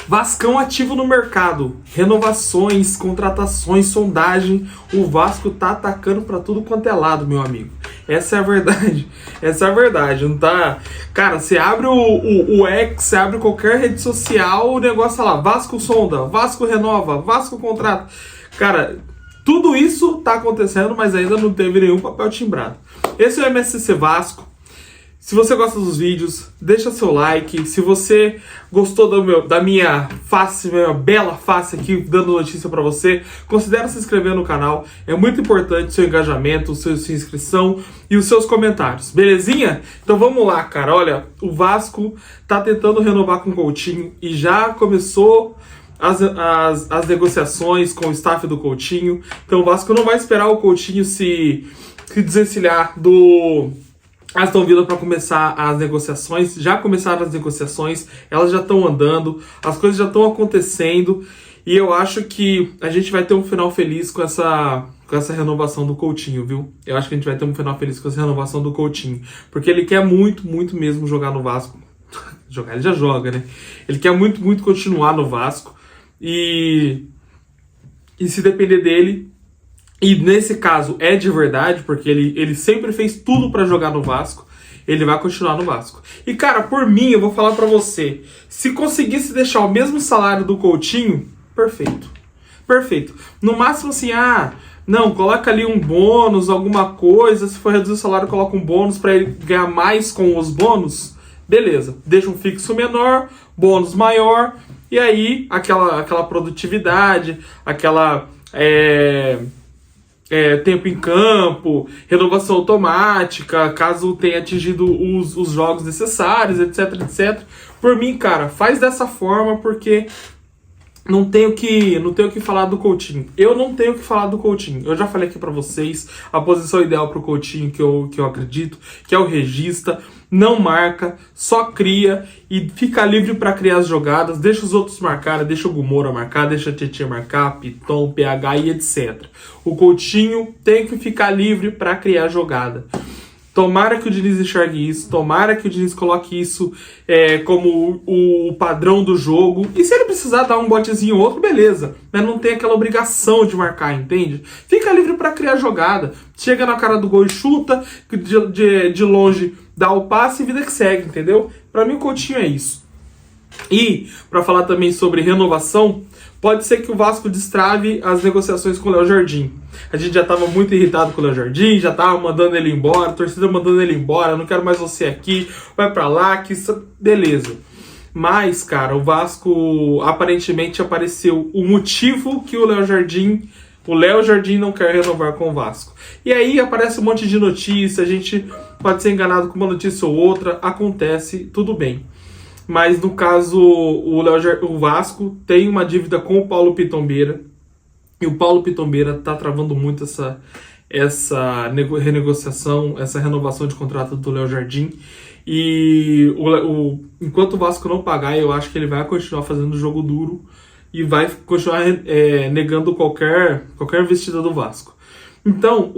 Vascão ativo no mercado, renovações, contratações, sondagem, o Vasco tá atacando pra tudo quanto é lado, meu amigo. Essa é a verdade, essa é a verdade, não tá... Cara, você abre o X, você abre qualquer rede social, o negócio tá lá, Vasco sonda, Vasco renova, Vasco contrata. Cara, tudo isso tá acontecendo, mas ainda não teve nenhum papel timbrado. Esse é o MSC Vasco. Se você gosta dos vídeos, deixa seu like. Se você gostou da minha face, minha bela face aqui, dando notícia pra você, considere se inscrever no canal. É muito importante o seu engajamento, sua inscrição e os seus comentários. Belezinha? Então vamos lá, cara. Olha, o Vasco tá tentando renovar com o Coutinho e já começou as negociações com o staff do Coutinho. Então o Vasco não vai esperar o Coutinho se desvencilhar do Aston Villa para começar as negociações. Já começaram as negociações, elas já estão andando, as coisas já estão acontecendo e eu acho que a gente vai ter um final feliz com essa renovação do Coutinho, viu? Eu acho que a gente vai ter um final feliz com essa renovação do Coutinho, porque ele quer muito, muito mesmo jogar no Vasco. Jogar, ele já joga, né? Ele quer muito, muito continuar no Vasco e se depender dele. E nesse caso é de verdade, porque ele sempre fez tudo pra jogar no Vasco. Ele vai continuar no Vasco. E cara, por mim, eu vou falar pra você, se conseguisse deixar o mesmo salário do Coutinho, perfeito. Perfeito. No máximo assim, não, coloca ali um bônus, alguma coisa. Se for reduzir o salário, coloca um bônus pra ele ganhar mais com os bônus. Beleza. Deixa um fixo menor, bônus maior. E aí, aquela produtividade, aquela... tempo em campo, renovação automática, caso tenha atingido os jogos necessários, etc, etc. Por mim, cara, faz dessa forma, porque não tenho que falar do Coutinho. Eu não tenho que falar do Coutinho. Eu já falei aqui pra vocês a posição ideal pro Coutinho que eu acredito, que é o regista. Não marca, só cria e fica livre para criar as jogadas. Deixa os outros marcarem, deixa o Gumora marcar, deixa a Tietchan marcar, Piton, PH e etc. O Coutinho tem que ficar livre para criar jogada. Tomara que o Diniz enxergue isso, tomara que o Diniz coloque isso como o padrão do jogo. E se ele precisar dar um botezinho ou outro, beleza. Mas não tem aquela obrigação de marcar, entende? Fica livre para criar jogada. Chega na cara do gol e chuta, de longe dá o passe e vida que segue, entendeu? Para mim o Coutinho é isso. E, para falar também sobre renovação, pode ser que o Vasco destrave as negociações com o Léo Jardim. A gente já estava muito irritado com o Léo Jardim, já estava mandando ele embora, a torcida mandando ele embora, não quero mais você aqui, vai para lá, que isso... Beleza. Mas, cara, o Vasco aparentemente apareceu o motivo que o Léo Jardim não quer renovar com o Vasco. E aí aparece um monte de notícia, a gente pode ser enganado com uma notícia ou outra, acontece, tudo bem. Mas no caso, o Vasco tem uma dívida com o Paulo Pitombeira, e o Paulo Pitombeira tá travando muito essa renegociação, essa renovação de contrato do Léo Jardim. E enquanto o Vasco não pagar, eu acho que ele vai continuar fazendo jogo duro e vai continuar negando qualquer investida do Vasco. Então,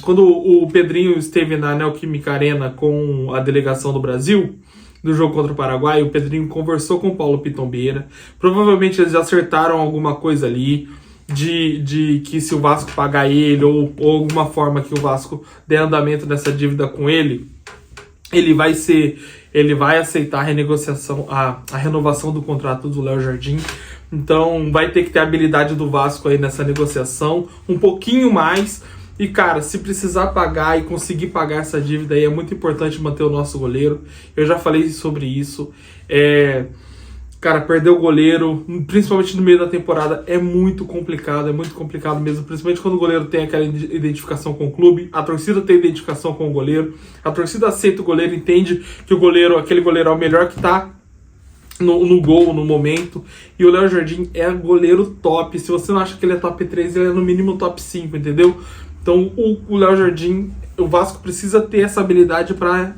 quando o Pedrinho esteve na Neoquímica Arena com a delegação do Brasil, do jogo contra o Paraguai, o Pedrinho conversou com o Paulo Pitombeira. Provavelmente eles acertaram alguma coisa ali, de que se o Vasco pagar ele, ou alguma forma que o Vasco dê andamento nessa dívida com ele, ele vai aceitar a renegociação, a renovação do contrato do Léo Jardim. Então vai ter que ter a habilidade do Vasco aí nessa negociação, um pouquinho mais. E cara, se precisar pagar e conseguir pagar essa dívida aí, é muito importante manter o nosso goleiro. Eu já falei sobre isso. Cara, perder o goleiro, principalmente no meio da temporada, é muito complicado mesmo, principalmente quando o goleiro tem aquela identificação com o clube, a torcida tem identificação com o goleiro, a torcida aceita o goleiro, entende que aquele goleiro é o melhor que tá no gol, no momento, e o Léo Jardim é goleiro top. Se você não acha que ele é top 3, ele é no mínimo top 5, entendeu? Então o Léo Jardim, o Vasco precisa ter essa habilidade para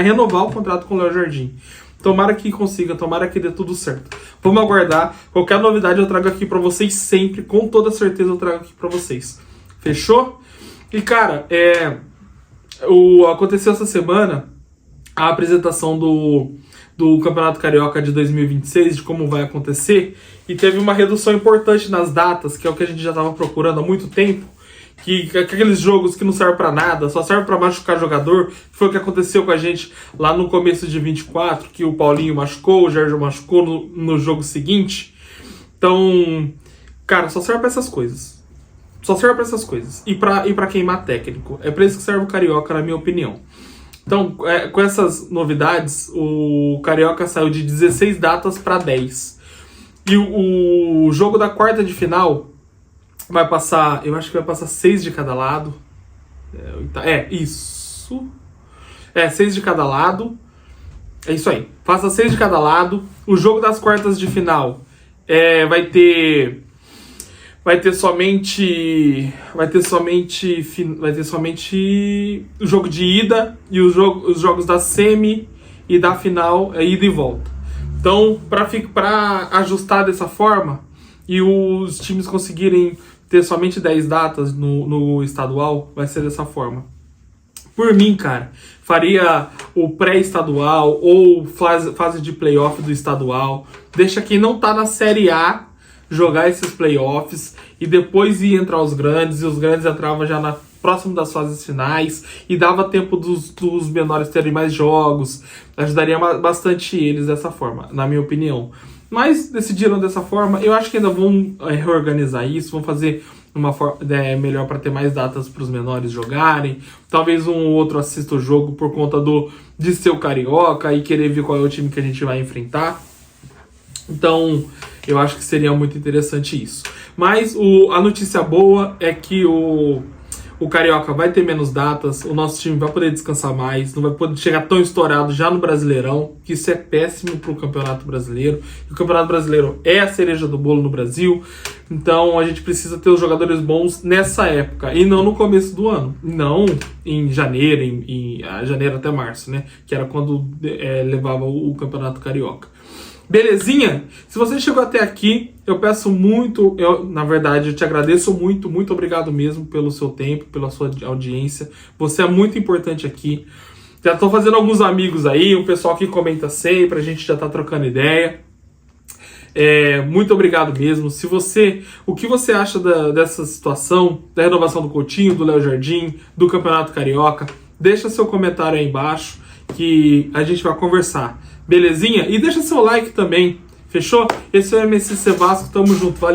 renovar o contrato com o Léo Jardim. Tomara que consiga, tomara que dê tudo certo. Vamos aguardar. Qualquer novidade eu trago aqui pra vocês sempre. Com toda certeza eu trago aqui pra vocês. Fechou? E cara, aconteceu essa semana a apresentação do Campeonato Carioca de 2026, de como vai acontecer, e teve uma redução importante nas datas, que é o que a gente já estava procurando há muito tempo, que aqueles jogos que não servem pra nada, só servem pra machucar jogador, que foi o que aconteceu com a gente lá no começo de 24, que o Paulinho machucou, o Jorge machucou no jogo seguinte. Então, cara, só serve pra essas coisas. Só serve pra essas coisas. E pra queimar técnico. É pra isso que serve o Carioca, na minha opinião. Então, com essas novidades, o Carioca saiu de 16 datas para 10. E o jogo da quarta de final vai passar, eu acho que vai passar 6 de cada lado. Isso. 6 de cada lado. É isso aí. Faça 6 de cada lado. O jogo das quartas de final vai ter somente o jogo de ida e os jogos da semi e da final, ida e volta. Então, para ajustar dessa forma e os times conseguirem ter somente 10 datas no estadual, vai ser dessa forma. Por mim, cara, faria o pré-estadual ou fase de playoff do estadual. Deixa quem não tá na Série A jogar esses playoffs e depois ia entrar os grandes, e os grandes entravam já próximo das fases finais e dava tempo dos menores terem mais jogos, ajudaria bastante eles dessa forma, na minha opinião. Mas decidiram dessa forma, eu acho que ainda vão reorganizar isso, vão fazer uma forma melhor para ter mais datas para os menores jogarem, talvez um ou outro assista o jogo por conta de ser o Carioca e querer ver qual é o time que a gente vai enfrentar. Então, eu acho que seria muito interessante isso. Mas a notícia boa é que o Carioca vai ter menos datas, o nosso time vai poder descansar mais, não vai poder chegar tão estourado já no Brasileirão, que isso é péssimo para o Campeonato Brasileiro. O Campeonato Brasileiro é a cereja do bolo no Brasil, então a gente precisa ter os jogadores bons nessa época, e não no começo do ano, não em janeiro, em janeiro até março, né? Que era quando levava o Campeonato Carioca. Belezinha? Se você chegou até aqui, eu peço muito, na verdade, eu te agradeço muito, muito obrigado mesmo pelo seu tempo, pela sua audiência. Você é muito importante aqui. Já estou fazendo alguns amigos aí, o pessoal que comenta sempre, a gente já está trocando ideia. Muito obrigado mesmo. O que você acha dessa situação, da renovação do Coutinho, do Léo Jardim, do Campeonato Carioca? Deixa seu comentário aí embaixo que a gente vai conversar. Belezinha? E deixa seu like também. Fechou? Esse é o MSC Vasco. Tamo junto. Valeu.